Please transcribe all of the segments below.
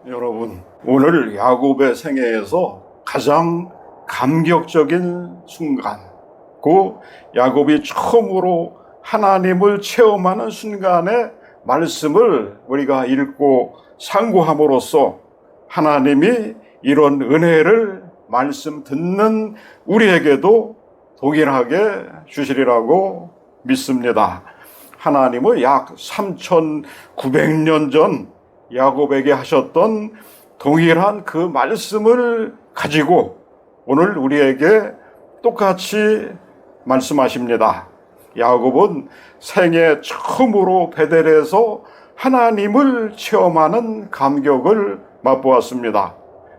여러분, 오늘 야곱의 생애에서 가장 감격적인 순간, 그 야곱이 처음으로 하나님을 체험하는 순간의 말씀을 우리가 읽고 상고함으로써 하나님이 이런 은혜를 말씀 듣는 우리에게도 동일하게 주시리라고 믿습니다. 하나님은 약 3,900년 전 야곱에게 하셨던 동일한 그 말씀을 가지고 오늘 우리에게 똑같이 말씀하십니다. 야곱은 생애 처음으로 베델에서 하나님을 체험하는 감격을 맛보았습니다.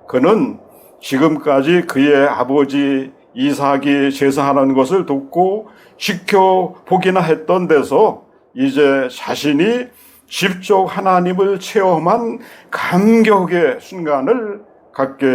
그는 지금까지 그의 아버지 이삭이 제사하는 것을 돕고 지켜보기나 했던 데서 이제 자신이 직접 하나님을 체험한 감격의 순간을 갖게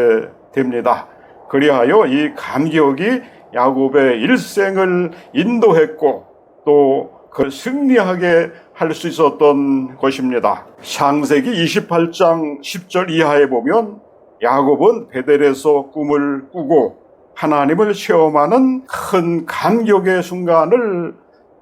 됩니다. 그리하여 이 감격이 야곱의 일생을 인도했고 또 그를 승리하게 할 수 있었던 것입니다. 창세기 28장 10절 이하에 보면 야곱은 베델에서 꿈을 꾸고 하나님을 체험하는 큰 감격의 순간을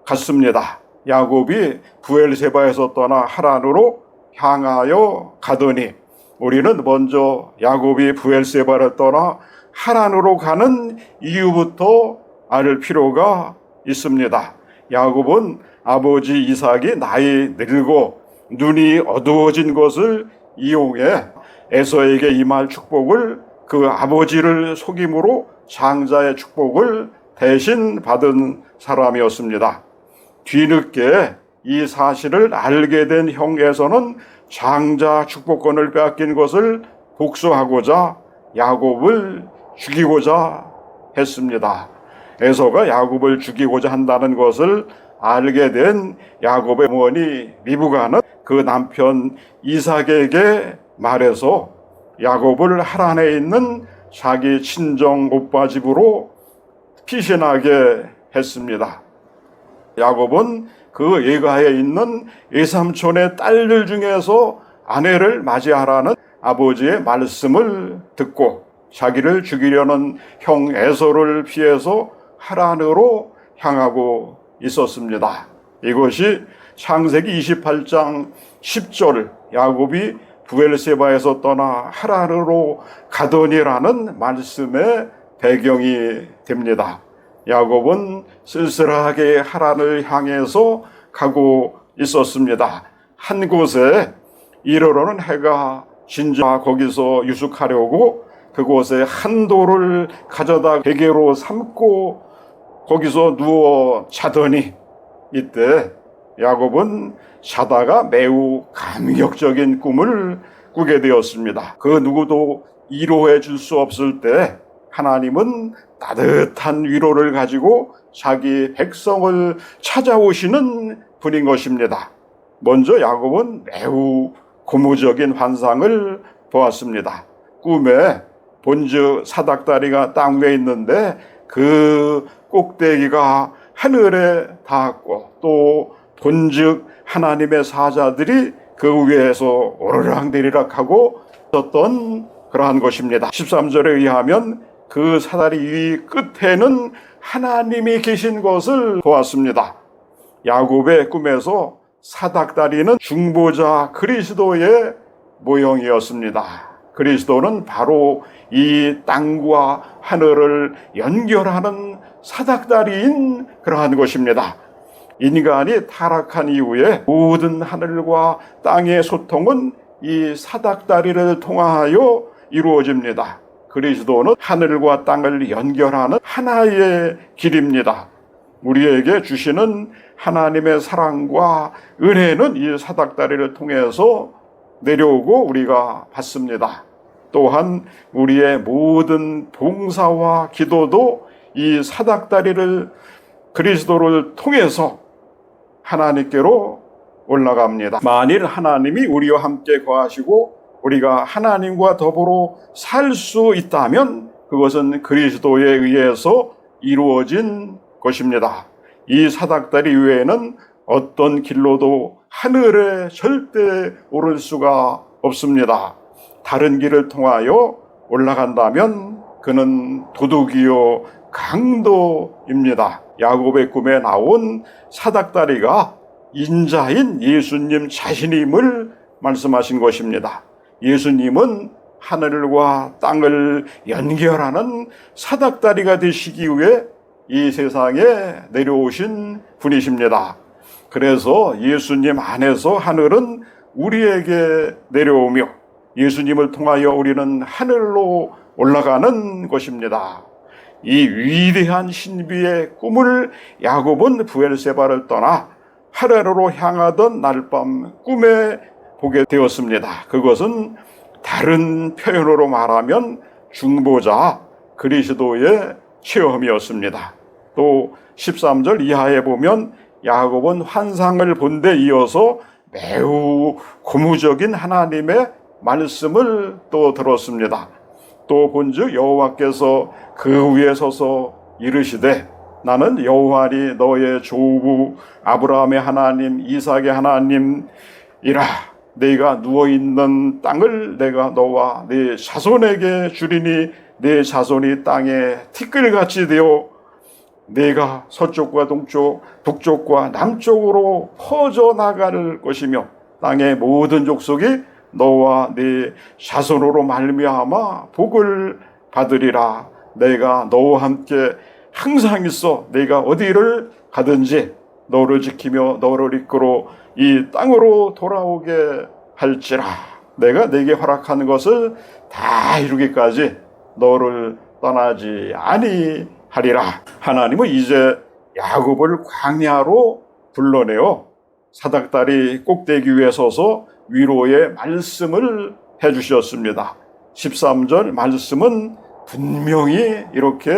갖습니다. 야곱이 부엘세바에서 떠나 하란으로 향하여 가더니, 우리는 먼저 야곱이 부엘세바를 떠나 하란으로 가는 이유부터 알 필요가 있습니다. 야곱은 아버지 이삭이 나이 늙고 눈이 어두워진 것을 이용해 에서에게 임할 축복을 그 아버지를 속임으로 장자의 축복을 대신 받은 사람이었습니다. 뒤늦게 이 사실을 알게 된 형 에서는 장자 축복권을 빼앗긴 것을 복수하고자 야곱을 죽이고자 했습니다. 에서가 야곱을 죽이고자 한다는 것을 알게 된 야곱의 어머니 리브가는 그 남편 이삭에게 말해서 야곱을 하란에 있는 자기 친정 오빠 집으로 피신하게 했습니다. 야곱은 그 예가에 있는 외삼촌의 딸들 중에서 아내를 맞이하라는 아버지의 말씀을 듣고 자기를 죽이려는 형 에서를 피해서 하란으로 향하고 있었습니다. 이것이 창세기 28장 10절 야곱이 부엘세바에서 떠나 하란으로 가더니라는 말씀의 배경이 됩니다. 야곱은 쓸쓸하게 하란을 향해서 가고 있었습니다. 한 곳에 이르러는 해가 진자 거기서 유숙하려고 그곳에 한 돌을 가져다 베개로 삼고 거기서 누워 자더니, 이때 야곱은 자다가 매우 감격적인 꿈을 꾸게 되었습니다. 그 누구도 위로해 줄 수 없을 때 하나님은 따뜻한 위로를 가지고 자기 백성을 찾아오시는 분인 것입니다. 먼저 야곱은 매우 고무적인 환상을 보았습니다. 꿈에 본즉 사닥다리가 땅 위에 있는데 그 꼭대기가 하늘에 닿았고 또 본즉 하나님의 사자들이 그 위에서 오르락내리락하고 있었던 그러한 것입니다. 13절에 의하면 그 사다리 위 끝에는 하나님이 계신 것을 보았습니다. 야곱의 꿈에서 사닥다리는 중보자 그리스도의 모형이었습니다. 그리스도는 바로 이 땅과 하늘을 연결하는 사닥다리인 그러한 것입니다. 인간이 타락한 이후에 모든 하늘과 땅의 소통은 이 사닥다리를 통하여 이루어집니다. 그리스도는 하늘과 땅을 연결하는 하나의 길입니다. 우리에게 주시는 하나님의 사랑과 은혜는 이 사닥다리를 통해서 내려오고 우리가 받습니다. 또한 우리의 모든 봉사와 기도도 이 사닥다리를 그리스도를 통해서 하나님께로 올라갑니다. 만일 하나님이 우리와 함께 거하시고 우리가 하나님과 더불어 살 수 있다면 그것은 그리스도에 의해서 이루어진 것입니다. 이 사닥다리 외에는 어떤 길로도 하늘에 절대 오를 수가 없습니다. 다른 길을 통하여 올라간다면 그는 도둑이요 강도입니다. 야곱의 꿈에 나온 사닥다리가 인자인 예수님 자신임을 말씀하신 것입니다. 예수님은 하늘과 땅을 연결하는 사닥다리가 되시기 위해 이 세상에 내려오신 분이십니다. 그래서 예수님 안에서 하늘은 우리에게 내려오며 예수님을 통하여 우리는 하늘로 올라가는 것입니다. 이 위대한 신비의 꿈을 야곱은 브엘세바를 떠나 하라르로 향하던 날밤 꿈에 보게 되었습니다. 그것은 다른 표현으로 말하면 중보자 그리스도의 체험이었습니다. 또 13절 이하에 보면 야곱은 환상을 본 데 이어서 매우 고무적인 하나님의 말씀을 또 들었습니다. 또 본즉 여호와께서 그 위에 서서 이르시되 나는 여호와니 너의 조부 아브라함의 하나님 이삭의 하나님이라. 네가 누워있는 땅을 내가 너와 네 자손에게 주리니 네 자손이 땅에 티끌같이 되어 네가 서쪽과 동쪽 북쪽과 남쪽으로 퍼져나갈 것이며 땅의 모든 족속이 너와 네 자손으로 말미암아 복을 받으리라. 내가 너와 함께 항상 있어 네가 어디를 가든지 너를 지키며 너를 이끌어 이 땅으로 돌아오게 할지라. 내가 네게 허락하는 것을 다 이루기까지 너를 떠나지 아니하리라. 하나님은 이제 야곱을 광야로 불러내어 사닥다리 꼭대기 위에 서서 위로의 말씀을 해주셨습니다. 13절 말씀은 분명히 이렇게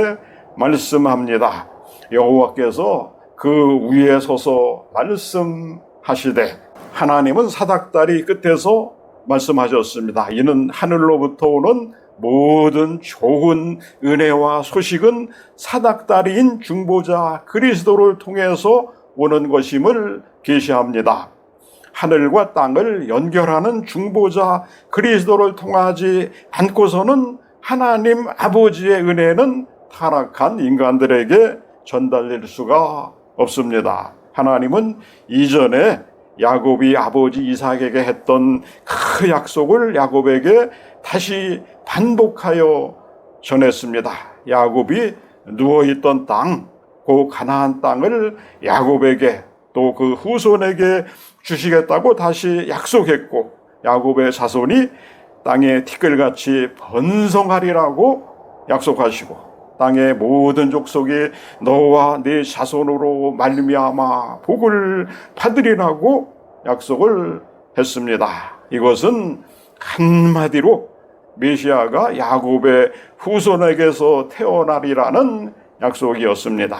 말씀합니다. 여호와께서 그 위에 서서 말씀하시되, 하나님은 사닥다리 끝에서 말씀하셨습니다. 이는 하늘로부터 오는 모든 좋은 은혜와 소식은 사닥다리인 중보자 그리스도를 통해서 오는 것임을 계시합니다. 하늘과 땅을 연결하는 중보자 그리스도를 통하지 않고서는 하나님 아버지의 은혜는 타락한 인간들에게 전달될 수가 없습니다. 하나님은 이전에 야곱이 아버지 이삭에게 했던 그 약속을 야곱에게 다시 반복하여 전했습니다. 야곱이 누워있던 땅, 그 가나안 땅을 야곱에게 또 그 후손에게 주시겠다고 다시 약속했고, 야곱의 자손이 땅에 티끌같이 번성하리라고 약속하시고, 땅의 모든 족속이 너와 네 자손으로 말미암아 복을 받으리라고 약속을 했습니다. 이것은 한마디로 메시아가 야곱의 후손에게서 태어나리라는 약속이었습니다.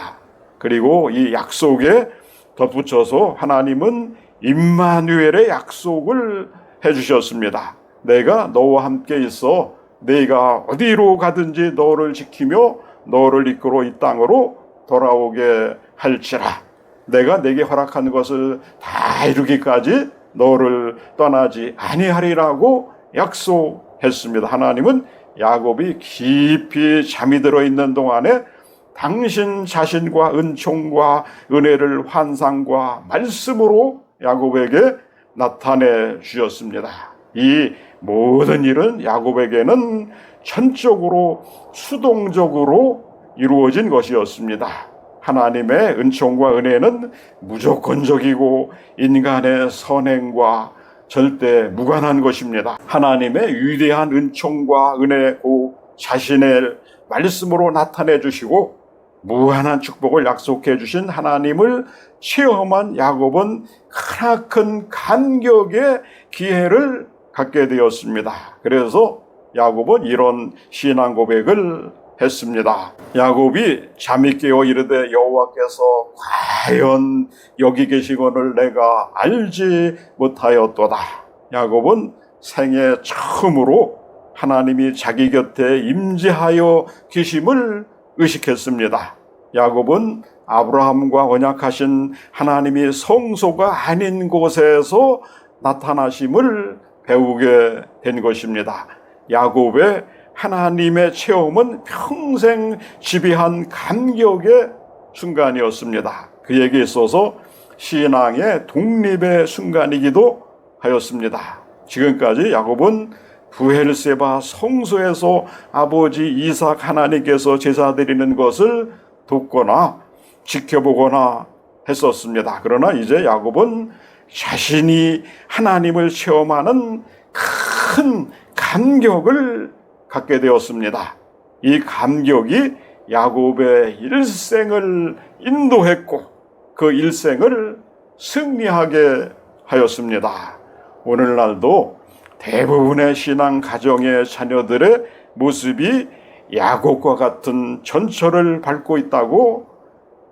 그리고 이 약속에 덧붙여서 하나님은 임마누엘의 약속을 해주셨습니다. 내가 너와 함께 있어 네가 어디로 가든지 너를 지키며 너를 이끌어 이 땅으로 돌아오게 할지라. 내가 네게 허락한 것을 다 이루기까지 너를 떠나지 아니하리라고 약속했습니다. 하나님은 야곱이 깊이 잠이 들어있는 동안에 당신 자신과 은총과 은혜를 환상과 말씀으로 야곱에게 나타내 주셨습니다. 이 모든 일은 야곱에게는 전적으로 수동적으로 이루어진 것이었습니다. 하나님의 은총과 은혜는 무조건적이고 인간의 선행과 절대 무관한 것입니다. 하나님의 위대한 은총과 은혜, 자신의 말씀으로 나타내 주시고 무한한 축복을 약속해 주신 하나님을 체험한 야곱은 크나큰 감격의 기회를 갖게 되었습니다. 그래서 야곱은 이런 신앙 고백을 했습니다. 야곱이 잠이 깨어 이르되 여호와께서 과연 여기 계시거늘 내가 알지 못하였도다. 야곱은 생애 처음으로 하나님이 자기 곁에 임재하여 계심을 의식했습니다. 야곱은 아브라함과 언약하신 하나님이 성소가 아닌 곳에서 나타나심을 배우게 된 것입니다. 야곱의 하나님의 체험은 평생 지배한 감격의 순간이었습니다. 그에게 있어서 신앙의 독립의 순간이기도 하였습니다. 지금까지 야곱은 브엘세바 성소에서 아버지 이삭 하나님께서 제사 드리는 것을 돕거나 지켜보거나 했었습니다. 그러나 이제 야곱은 자신이 하나님을 체험하는 큰 감격을 갖게 되었습니다. 이 감격이 야곱의 일생을 인도했고 그 일생을 승리하게 하였습니다. 오늘날도 대부분의 신앙 가정의 자녀들의 모습이 야곱과 같은 전철을 밟고 있다고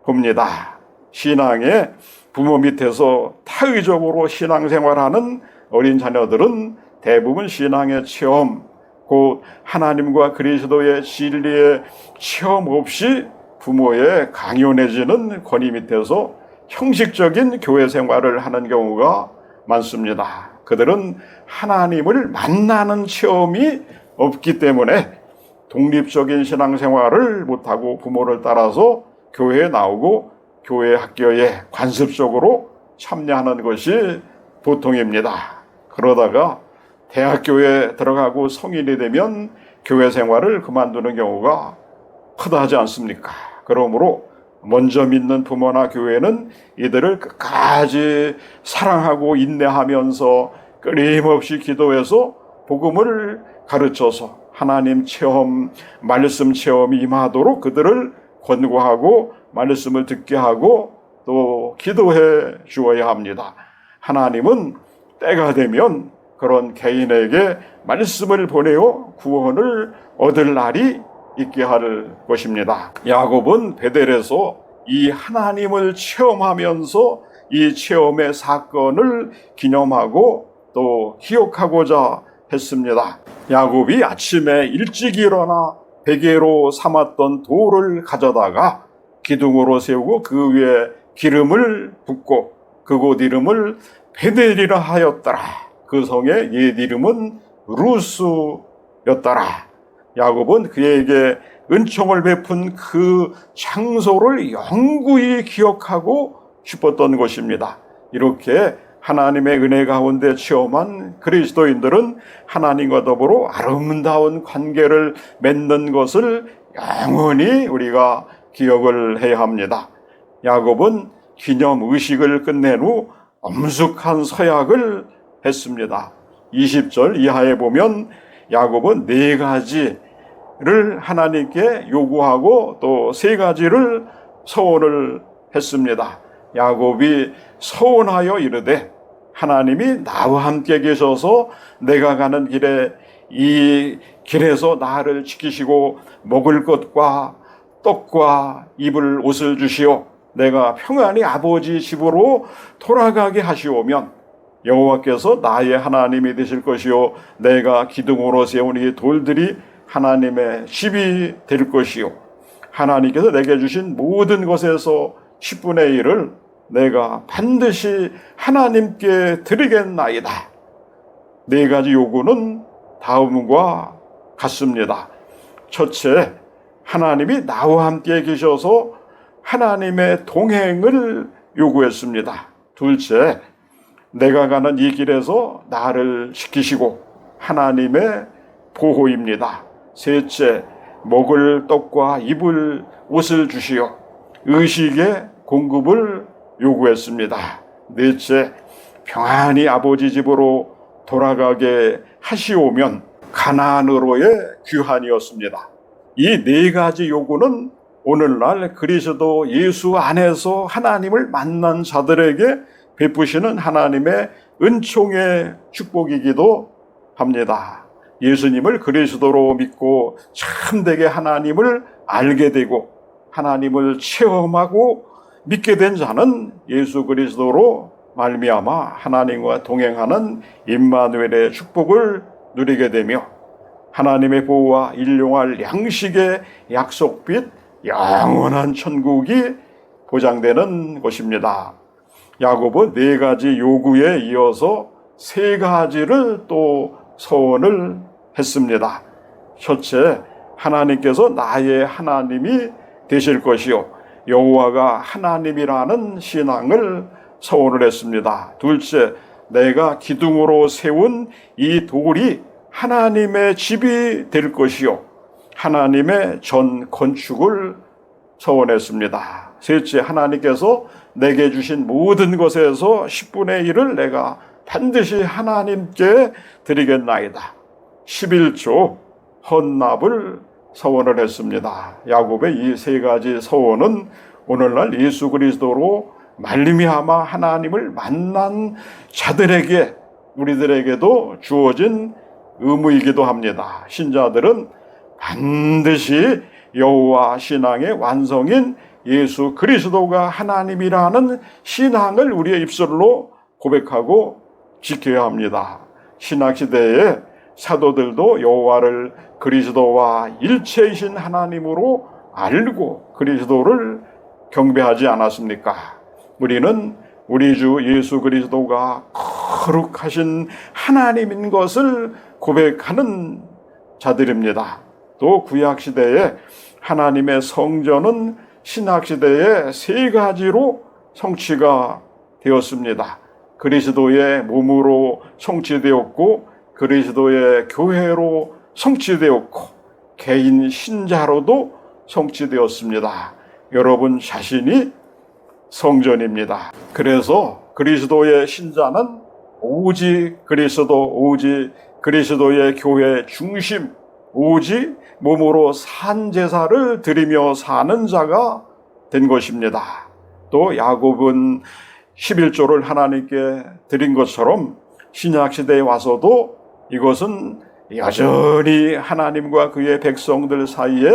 봅니다. 신앙의 부모 밑에서 타의적으로 신앙생활하는 어린 자녀들은 대부분 신앙의 체험, 곧 하나님과 그리스도의 진리의 체험 없이 부모의 강요내지는 권위 밑에서 형식적인 교회 생활을 하는 경우가 많습니다. 그들은 하나님을 만나는 체험이 없기 때문에 독립적인 신앙생활을 못하고 부모를 따라서 교회에 나오고 교회 학교에 관습적으로 참여하는 것이 보통입니다. 그러다가 대학교에 들어가고 성인이 되면 교회 생활을 그만두는 경우가 허다하지 않습니까? 그러므로 먼저 믿는 부모나 교회는 이들을 끝까지 사랑하고 인내하면서 끊임없이 기도해서 복음을 가르쳐서 하나님 체험, 말씀 체험이 임하도록 그들을 권고하고 말씀을 듣게 하고 또 기도해 주어야 합니다. 하나님은 때가 되면 그런 개인에게 말씀을 보내어 구원을 얻을 날이 있게 할 것입니다. 야곱은 베델에서 이 하나님을 체험하면서 이 체험의 사건을 기념하고 또 기억하고자 했습니다. 야곱이 아침에 일찍 일어나 베개로 삼았던 돌을 가져다가 기둥으로 세우고 그 위에 기름을 붓고 그곳 이름을 베델이라 하였더라. 그 성의 옛 이름은 루스였더라. 야곱은 그에게 은총을 베푼 그 장소를 영구히 기억하고 싶었던 것입니다. 이렇게 하나님의 은혜 가운데 체험한 그리스도인들은 하나님과 더불어 아름다운 관계를 맺는 것을 영원히 우리가 기억을 해야 합니다. 야곱은 기념 의식을 끝낸 후 엄숙한 서약을 했습니다. 20절 이하에 보면 야곱은 4가지를 하나님께 요구하고 또 3가지를 서원을 했습니다. 야곱이 서원하여 이르되 하나님이 나와 함께 계셔서 내가 가는 길에 이 길에서 나를 지키시고 먹을 것과 떡과 입을 옷을 주시오. 내가 평안히 아버지 집으로 돌아가게 하시오면 여호와께서 나의 하나님이 되실 것이요 내가 기둥으로 세운 이 돌들이 하나님의 집이 될 것이요 하나님께서 내게 주신 모든 것에서 10분의 1을 내가 반드시 하나님께 드리겠나이다. 4가지 요구는 다음과 같습니다. 첫째, 하나님이 나와 함께 계셔서 하나님의 동행을 요구했습니다. 둘째, 내가 가는 이 길에서 나를 지키시고 하나님의 보호입니다. 셋째, 먹을 떡과 입을 옷을 주시어 의식의 공급을 요구했습니다. 넷째, 평안히 아버지 집으로 돌아가게 하시오면 가나안으로의 귀환이었습니다. 이 4가지 요구는 오늘날 그리스도 예수 안에서 하나님을 만난 자들에게 베푸시는 하나님의 은총의 축복이기도 합니다. 예수님을 그리스도로 믿고 참되게 하나님을 알게 되고 하나님을 체험하고 믿게 된 자는 예수 그리스도로 말미암아 하나님과 동행하는 임마누엘의 축복을 누리게 되며 하나님의 보호와 일용할 양식의 약속빛 영원한 천국이 보장되는 것입니다. 야곱은 4가지 요구에 이어서 세 가지를 또 서원을 했습니다. 첫째, 하나님께서 나의 하나님이 되실 것이요, 여호와가 하나님이라는 신앙을 서원을 했습니다. 둘째, 내가 기둥으로 세운 이 돌이 하나님의 집이 될 것이요, 하나님의 전 건축을 서원했습니다. 셋째, 하나님께서 내게 주신 모든 것에서 10분의 1을 내가 반드시 하나님께 드리겠나이다. 11조 헌납을 서원을 했습니다. 야곱의 이 세 가지 서원은 오늘날 예수 그리스도로 말미암아 하나님을 만난 자들에게, 우리들에게도 주어진 의무이기도 합니다. 신자들은 반드시 여호와 신앙의 완성인 예수 그리스도가 하나님이라는 신앙을 우리의 입술로 고백하고 지켜야 합니다. 신학시대에 사도들도 여호와를 그리스도와 일체이신 하나님으로 알고 그리스도를 경배하지 않았습니까? 우리는 우리 주 예수 그리스도가 거룩하신 하나님인 것을 고백하는 자들입니다. 또 구약시대에 하나님의 성전은 신학시대에 세 가지로 성취가 되었습니다. 그리스도의 몸으로 성취되었고, 그리스도의 교회로 성취되었고, 개인 신자로도 성취되었습니다. 여러분 자신이 성전입니다. 그래서 그리스도의 신자는 오직 그리스도, 오직 그리스도의 교회 중심, 오직 몸으로 산 제사를 드리며 사는 자가 된 것입니다. 또 야곱은 11조를 하나님께 드린 것처럼 신약시대에 와서도 이것은 여전히 하나님과 그의 백성들 사이에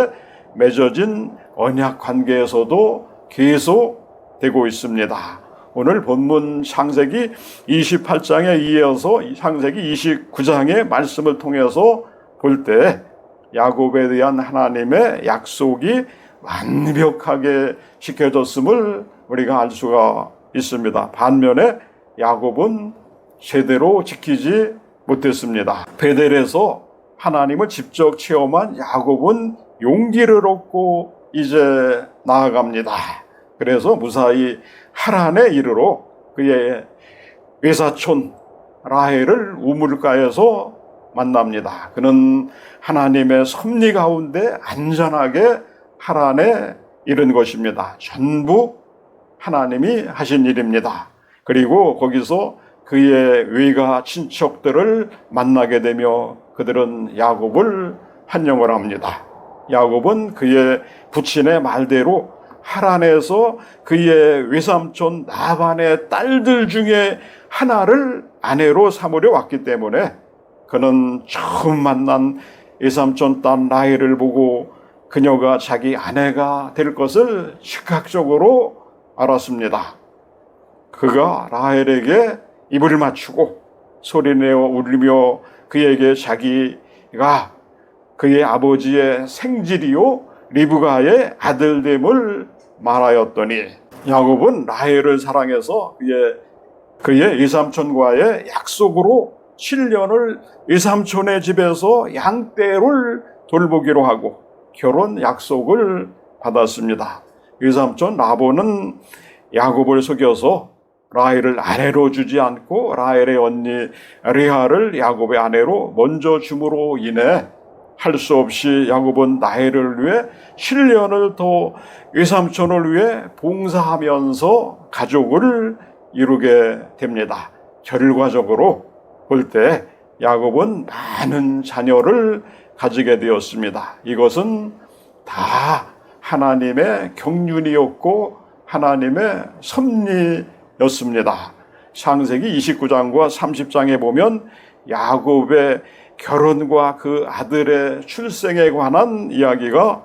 맺어진 언약 관계에서도 계속 되고 있습니다. 오늘 본문 창세기 28장에 이어서 창세기 29장의 말씀을 통해서 볼 때 야곱에 대한 하나님의 약속이 완벽하게 지켜졌음을 우리가 알 수가 있습니다. 반면에 야곱은 제대로 지키지 못했습니다. 베델에서 하나님을 직접 체험한 야곱은 용기를 얻고 이제 나아갑니다. 그래서 무사히 하란에 이르러 그의 외사촌 라헬을 우물가에서 만납니다. 그는 하나님의 섭리 가운데 안전하게 하란에 이른 것입니다. 전부 하나님이 하신 일입니다. 그리고 거기서 그의 외가 친척들을 만나게 되며 그들은 야곱을 환영을 합니다. 야곱은 그의 부친의 말대로 하란에서 그의 외삼촌 라반의 딸들 중에 하나를 아내로 삼으려 왔기 때문에 그는 처음 만난 외삼촌 딸 라헬을 보고 그녀가 자기 아내가 될 것을 즉각적으로 알았습니다. 그가 라헬에게 입을 맞추고 소리내어 울리며 그에게 자기가 그의 아버지의 생질이요 리브가의 아들됨을 말하였더니, 야곱은 라헬을 사랑해서 그의 외삼촌과의 약속으로 7년을 외삼촌의 집에서 양떼를 돌보기로 하고 결혼 약속을 받았습니다. 외삼촌 라반은 야곱을 속여서 라헬을 아내로 주지 않고 라헬의 언니 레아를 야곱의 아내로 먼저 줌으로 인해 할 수 없이 야곱은 라헬을 위해 7년을 더 외삼촌을 위해 봉사하면서 가족을 이루게 됩니다. 결과적으로 볼 때 야곱은 많은 자녀를 가지게 되었습니다. 이것은 다 하나님의 경륜이었고 하나님의 섭리였습니다. 창세기 29장과 30장에 보면 야곱의 결혼과 그 아들의 출생에 관한 이야기가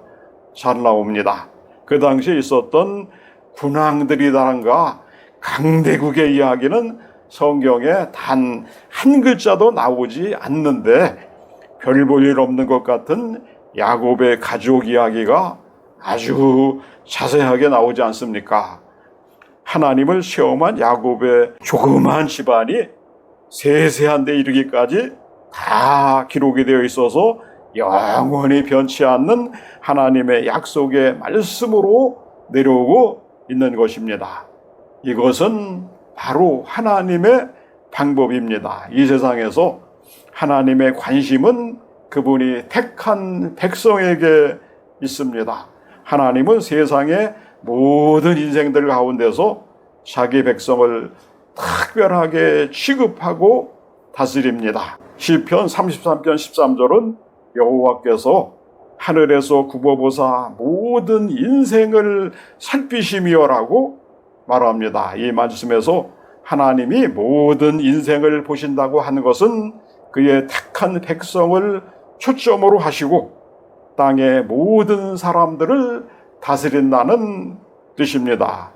잘 나옵니다. 그 당시에 있었던 군왕들이라든가 강대국의 이야기는 성경에 단 한 글자도 나오지 않는데 별 볼 일 없는 것 같은 야곱의 가족 이야기가 아주 자세하게 나오지 않습니까? 하나님을 시험한 야곱의 조그마한 집안이 세세한 데 이르기까지 다 기록이 되어 있어서 영원히 변치 않는 하나님의 약속의 말씀으로 내려오고 있는 것입니다. 이것은 바로 하나님의 방법입니다. 이 세상에서 하나님의 관심은 그분이 택한 백성에게 있습니다. 하나님은 세상의 모든 인생들 가운데서 자기 백성을 특별하게 취급하고 다스립니다. 시편 33편 13절은 여호와께서 하늘에서 굽어보사 모든 인생을 살피시며라고 말합니다. 이 말씀에서 하나님이 모든 인생을 보신다고 하는 것은 그의 택한 백성을 초점으로 하시고 땅의 모든 사람들을 다스린다는 뜻입니다.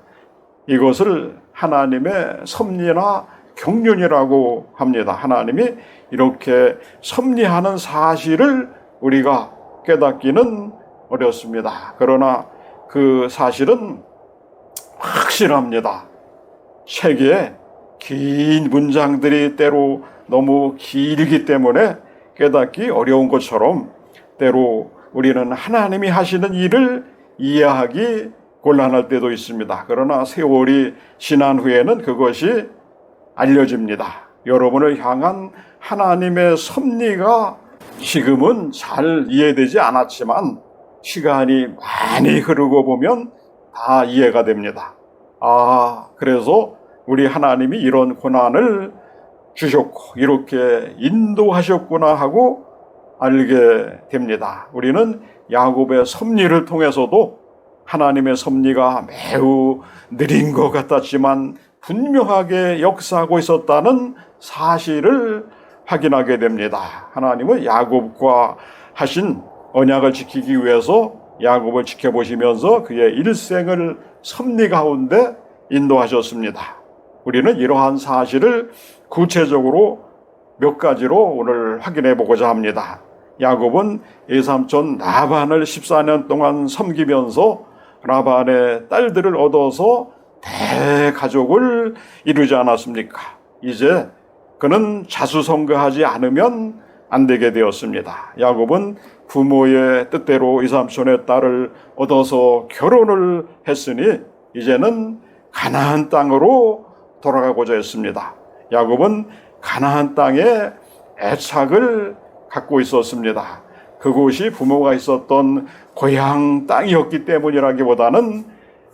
이것을 하나님의 섭리나 경륜이라고 합니다. 하나님이 이렇게 섭리하는 사실을 우리가 깨닫기는 어렵습니다. 그러나 그 사실은 확실합니다. 책에 긴 문장들이 때로 너무 길기 때문에 깨닫기 어려운 것처럼 때로 우리는 하나님이 하시는 일을 이해하기 곤란할 때도 있습니다. 그러나 세월이 지난 후에는 그것이 알려집니다. 여러분을 향한 하나님의 섭리가 지금은 잘 이해되지 않았지만 시간이 많이 흐르고 보면 다 이해가 됩니다. 그래서 우리 하나님이 이런 고난을 주셨고 이렇게 인도하셨구나 하고 알게 됩니다. 우리는 야곱의 섭리를 통해서도 하나님의 섭리가 매우 느린 것 같았지만 분명하게 역사하고 있었다는 사실을 확인하게 됩니다. 하나님은 야곱과 하신 언약을 지키기 위해서 야곱을 지켜보시면서 그의 일생을 섭리 가운데 인도하셨습니다. 우리는 이러한 사실을 구체적으로 몇 가지로 오늘 확인해 보고자 합니다. 야곱은 외삼촌 라반을 14년 동안 섬기면서 라반의 딸들을 얻어서 대가족을 이루지 않았습니까? 이제 그는 자수성가하지 않으면 안 되게 되었습니다. 야곱은 부모의 뜻대로 외삼촌의 딸을 얻어서 결혼을 했으니 이제는 가나안 땅으로 돌아가고자 했습니다. 야곱은 가나안 땅에 애착을 갖고 있었습니다. 그곳이 부모가 있었던 고향 땅이었기 때문이라기보다는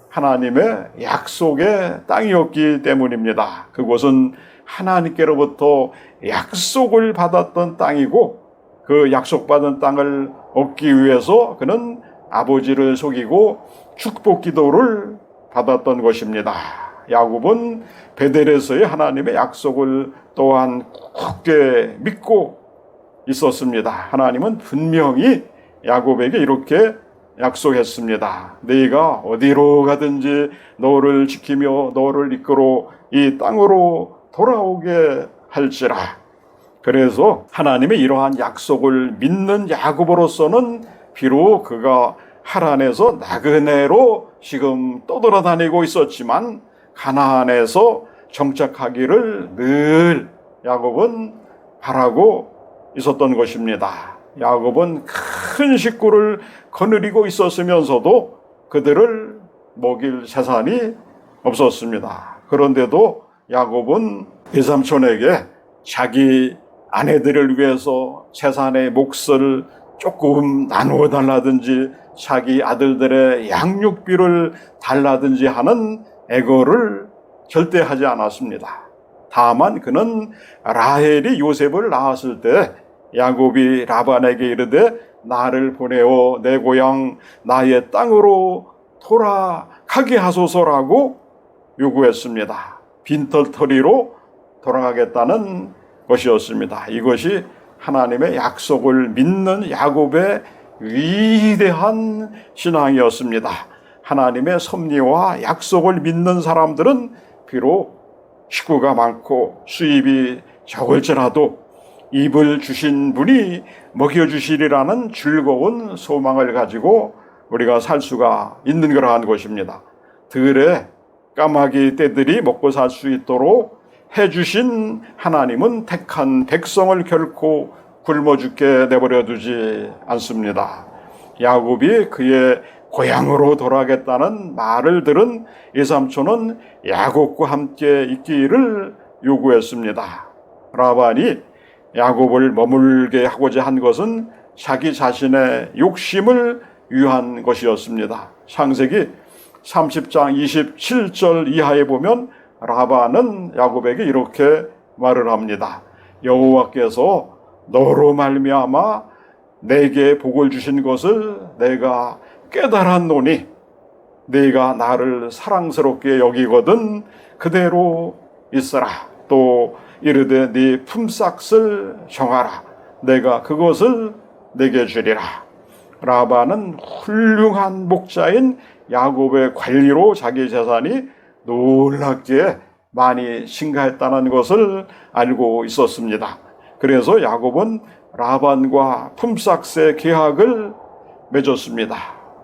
하나님의 약속의 땅이었기 때문입니다. 그곳은 하나님께로부터 약속을 받았던 땅이고 그 약속받은 땅을 얻기 위해서 그는 아버지를 속이고 축복 기도를 받았던 것입니다. 야곱은 베델에서의 하나님의 약속을 또한 굳게 믿고 있었습니다. 하나님은 분명히 야곱에게 이렇게 약속했습니다. 네가 어디로 가든지 너를 지키며 너를 이끌어 이 땅으로 돌아오게 할지라. 그래서 하나님의 이러한 약속을 믿는 야곱으로서는 비록 그가 하란에서 나그네로 지금 떠돌아다니고 있었지만 가나안에서 정착하기를 늘 야곱은 바라고 있었던 것입니다. 야곱은 큰 식구를 거느리고 있었으면서도 그들을 먹일 재산이 없었습니다. 그런데도 야곱은 외삼촌에게 자기 아내들을 위해서 재산의 몫을 조금 나누어 달라든지 자기 아들들의 양육비를 달라든지 하는 애거를 절대 하지 않았습니다. 다만 그는 라헬이 요셉을 낳았을 때 야곱이 라반에게 이르되 나를 보내어 내 고향 나의 땅으로 돌아가게 하소서라고 요구했습니다. 빈털터리로 돌아가겠다는 것이었습니다. 이것이 하나님의 약속을 믿는 야곱의 위대한 신앙이었습니다. 하나님의 섭리와 약속을 믿는 사람들은 비록 식구가 많고 수입이 적을지라도 입을 주신 분이 먹여주시리라는 즐거운 소망을 가지고 우리가 살 수가 있는 그러한 것입니다. 들에 까마귀 떼들이 먹고 살 수 있도록 해주신 하나님은 택한 백성을 결코 굶어 죽게 내버려 두지 않습니다. 야곱이 그의 고향으로 돌아가겠다는 말을 들은 이삼촌은 야곱과 함께 있기를 요구했습니다. 라반이 야곱을 머물게 하고자 한 것은 자기 자신의 욕심을 위한 것이었습니다. 창세기 30장 27절 이하에 보면 라반은 야곱에게 이렇게 말을 합니다. 여호와께서 너로 말미암아 내게 복을 주신 것을 내가 깨달았노니 네가 나를 사랑스럽게 여기거든 그대로 있어라. 또 이르되 네 품삯을 정하라. 내가 그것을 내게 주리라. 라반은 훌륭한 목자인 야곱의 관리로 자기 재산이 놀랍게 많이 증가했다는 것을 알고 있었습니다. 그래서 야곱은 라반과 품삯의 계약을 맺었습니다.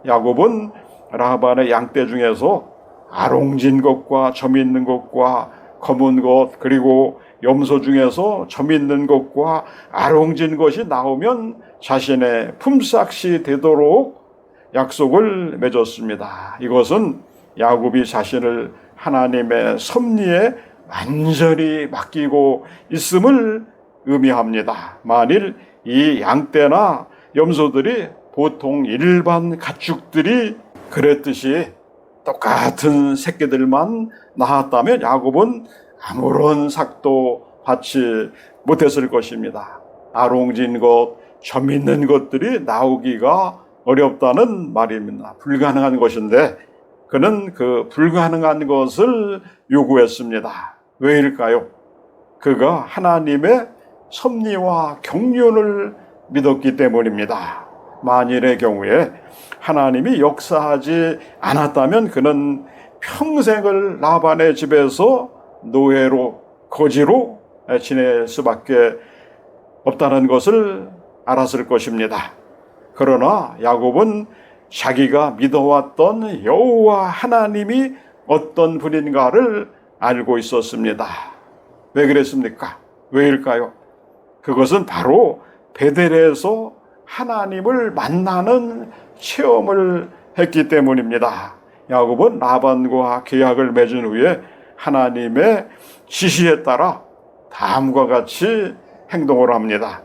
야곱은 라반의 양떼 중에서 아롱진 것과 점 있는 것과 검은 것, 그리고 염소 중에서 점 있는 것과 아롱진 것이 나오면 자신의 품삯이 되도록 약속을 맺었습니다. 이것은 야곱이 자신을 하나님의 섭리에 완전히 맡기고 있음을 의미합니다. 만일 이 양떼나 염소들이 보통 일반 가축들이 그랬듯이 똑같은 새끼들만 낳았다면 야곱은 아무런 삭도 받지 못했을 것입니다. 아롱진 것, 점 있는 것들이 나오기가 어렵다는 말입니다. 불가능한 것인데 그는 그 불가능한 것을 요구했습니다. 왜일까요? 그가 하나님의 섭리와 경륜을 믿었기 때문입니다. 만일의 경우에 하나님이 역사하지 않았다면 그는 평생을 라반의 집에서 노예로, 거지로 지낼 수밖에 없다는 것을 알았을 것입니다. 그러나 야곱은 자기가 믿어왔던 여호와 하나님이 어떤 분인가를 알고 있었습니다. 왜 그랬습니까? 왜일까요? 그것은 바로 베델에서 하나님을 만나는 체험을 했기 때문입니다. 야곱은 라반과 계약을 맺은 후에 하나님의 지시에 따라 다음과 같이 행동을 합니다.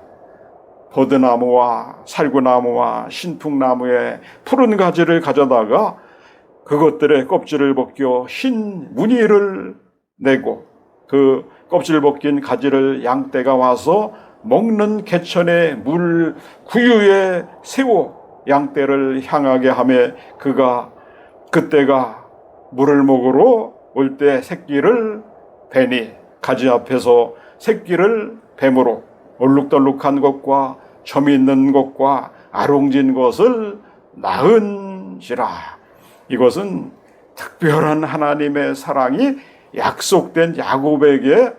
버드나무와 살구나무와 신풍나무의 푸른 가지를 가져다가 그것들의 껍질을 벗겨 흰 무늬를 내고 그 껍질 벗긴 가지를 양떼가 와서 먹는 개천의 물 구유에 세워 양떼를 향하게 하며 그때가 물을 먹으러 올 때 새끼를 베니 가지 앞에서 새끼를 뱀으로 얼룩덜룩한 것과 점 있는 것과 아롱진 것을 낳은지라. 이것은 특별한 하나님의 사랑이 약속된 야곱에게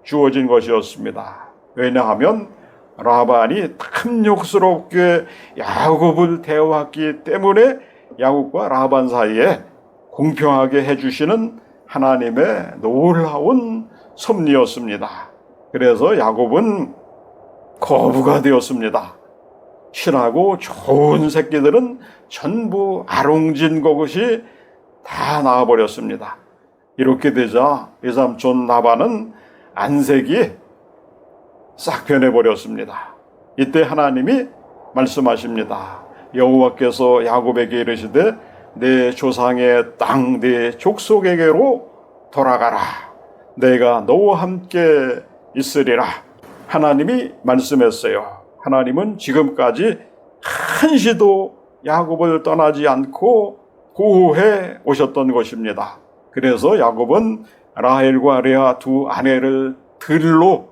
주어진 것이었습니다. 왜냐하면 라반이 탐욕스럽게 야곱을 대해왔기 때문에 야곱과 라반 사이에 공평하게 해주시는 하나님의 놀라운 섭리였습니다. 그래서 야곱은 거부가 되었습니다. 실하고 좋은 새끼들은 전부 아롱진 것이 다 나와버렸습니다. 이렇게 되자 이삼촌 라반은 안색이 싹 변해버렸습니다. 이때 하나님이 말씀하십니다. 여호와께서 야곱에게 이르시되 내 조상의 땅 내 족속에게로 돌아가라. 내가 너와 함께 있으리라. 하나님이 말씀했어요. 하나님은 지금까지 한시도 야곱을 떠나지 않고 보호해 오셨던 것입니다. 그래서 야곱은 라헬과 레아 두 아내를 들로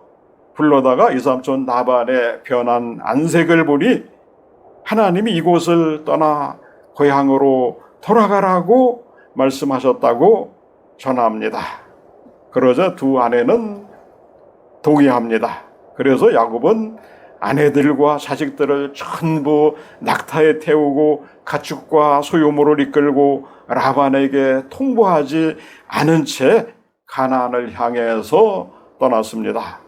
불러다가 이삼촌 라반의 변한 안색을 보니 하나님이 이곳을 떠나 고향으로 돌아가라고 말씀하셨다고 전합니다. 그러자 두 아내는 동의합니다. 그래서 야곱은 아내들과 자식들을 전부 낙타에 태우고 가축과 소유물을 이끌고 라반에게 통보하지 않은 채 가나안을 향해서 떠났습니다.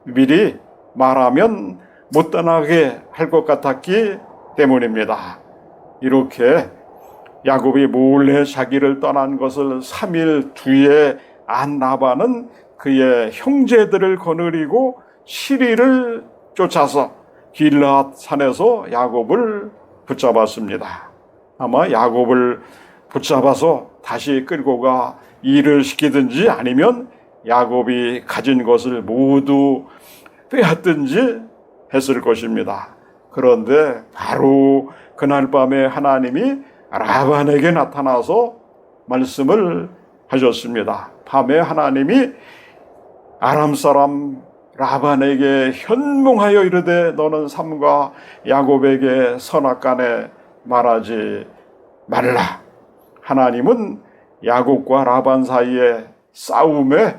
미리 말하면 못 떠나게 할 것 같았기 때문입니다. 이렇게 야곱이 몰래 자기를 떠난 것을 3일 뒤에 안 라반은 그의 형제들을 거느리고 7일을 쫓아서 길르앗 산에서 야곱을 붙잡았습니다. 아마 야곱을 붙잡아서 다시 끌고 가 일을 시키든지 아니면 야곱이 가진 것을 모두 빼앗든지 했을 것입니다. 그런데 바로 그날 밤에 하나님이 라반에게 나타나서 말씀을 하셨습니다. 밤에 하나님이 아람 사람 라반에게 현몽하여 이르되 너는 삼가 야곱에게 선악간에 말하지 말라. 하나님은 야곱과 라반 사이에 싸움에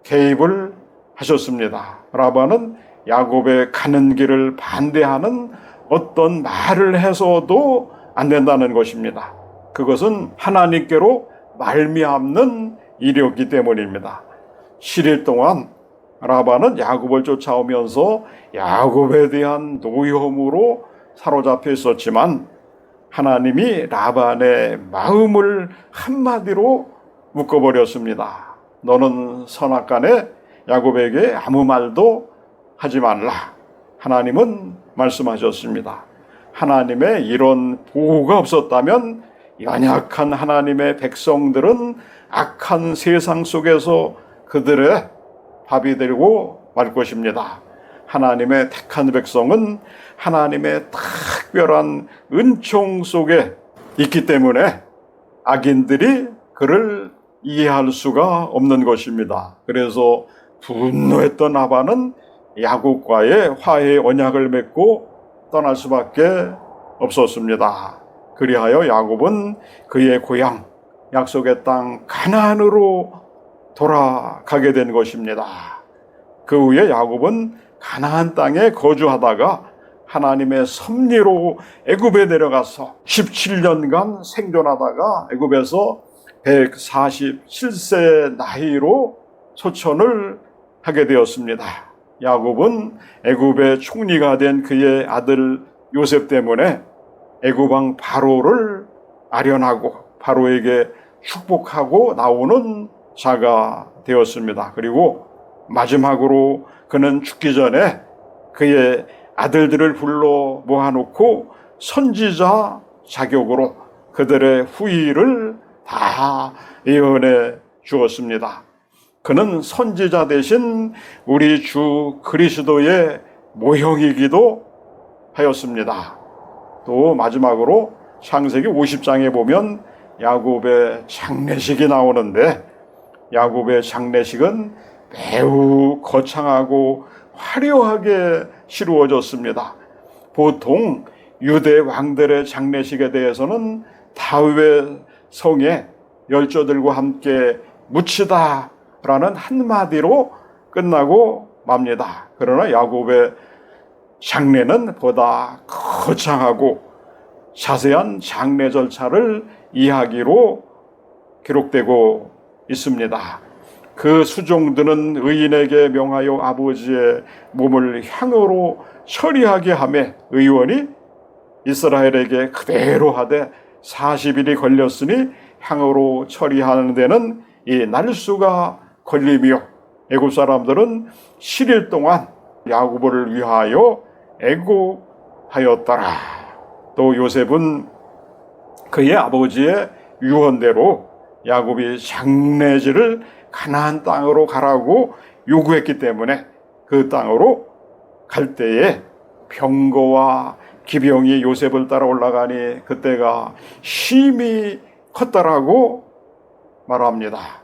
개입을 하셨습니다. 라반은 야곱의 가는 길을 반대하는 어떤 말을 해서도 안 된다는 것입니다. 그것은 하나님께로 말미암는 일이었기 때문입니다. 7일 동안 라반은 야곱을 쫓아오면서 야곱에 대한 노여움으로 사로잡혀 있었지만 하나님이 라반의 마음을 한마디로 묶어버렸습니다. 너는 선악간에 야곱에게 아무 말도 하지 말라. 하나님은 말씀하셨습니다. 하나님의 이런 보호가 없었다면 연약한 하나님의 백성들은 악한 세상 속에서 그들의 밥이 되고 말 것입니다. 하나님의 택한 백성은 하나님의 특별한 은총 속에 있기 때문에 악인들이 그를 이해할 수가 없는 것입니다. 그래서 분노했던 라반은 야곱과의 화해의 언약을 맺고 떠날 수밖에 없었습니다. 그리하여 야곱은 그의 고향 약속의 땅 가나안으로 돌아가게 된 것입니다. 그 후에 야곱은 가나안 땅에 거주하다가 하나님의 섭리로 애굽에 내려가서 17년간 생존하다가 애굽에서 147세 나이로 소천을 하게 되었습니다. 야곱은 애굽의 총리가 된 그의 아들 요셉 때문에 애굽 왕 바로를 아련하고 바로에게 축복하고 나오는 자가 되었습니다. 그리고 마지막으로 그는 죽기 전에 그의 아들들을 불러 모아놓고 선지자 자격으로 그들의 후일을 다 예언해 주었습니다. 그는 선지자 대신 우리 주 그리스도의 모형이기도 하였습니다. 또 마지막으로 창세기 50장에 보면 야곱의 장례식이 나오는데 야곱의 장례식은 매우 거창하고 화려하게 치루어졌습니다. 보통 유대 왕들의 장례식에 대해서는 다윗의 성에 열조들과 함께 묻히다 라는 한마디로 끝나고 맙니다. 그러나 야곱의 장례는 보다 거창하고 자세한 장례 절차를 이야기로 기록되고 있습니다. 그 수종드는 의인에게 명하여 아버지의 몸을 향으로 처리하게 하며 의원이 이스라엘에게 그대로 하되 40일이 걸렸으니 향으로 처리하는 데는 이 날수가 걸리며 애굽 사람들은 7일 동안 야곱을 위하여 애고하였더라. 또 요셉은 그의 아버지의 유언대로 야곱이 장례지를 가나안 땅으로 가라고 요구했기 때문에 그 땅으로 갈 때에 병거와 기병이 요셉을 따라 올라가니 그때가 심히 컸다라고 말합니다.